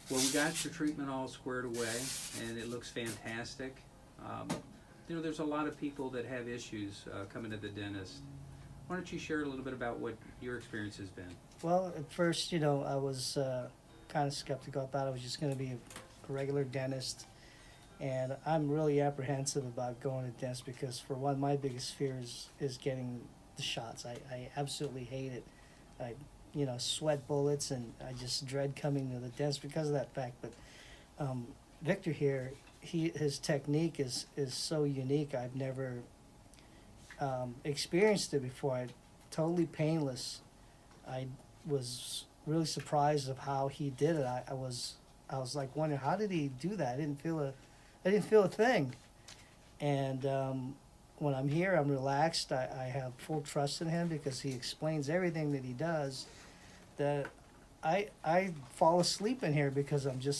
Well, we got your treatment all squared away, and it looks fantastic. Um, there's a lot of people that have issues coming to the dentist. Why don't you share a little bit about what your experience has been? Well, at first, I was kind of skeptical. I thought I was just going to be a regular dentist. And I'm really apprehensive about going to dentist because, for one, my biggest fear is getting the shots. I absolutely hate it. I, sweat bullets, and I just dread coming to the dentist because of that fact. But Victor here, his technique is so unique. I've never experienced it before. Totally painless. I was really surprised of how he did it. I was like wondering, how did he do that? I didn't feel a thing. And when I'm here, I'm relaxed. I have full trust in him because he explains everything that he does. That I fall asleep in here because his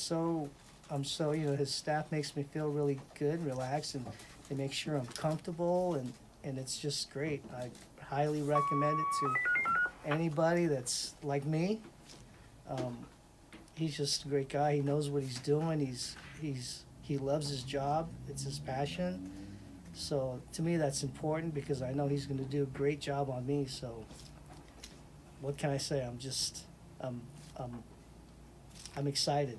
staff makes me feel really good, relaxed, and they make sure I'm comfortable, and it's just great. I highly recommend it to anybody that's like me. He's just a great guy. He knows what he's doing. He loves his job. It's his passion. So to me, that's important because I know he's going to do a great job on me. So what can I say? I'm excited.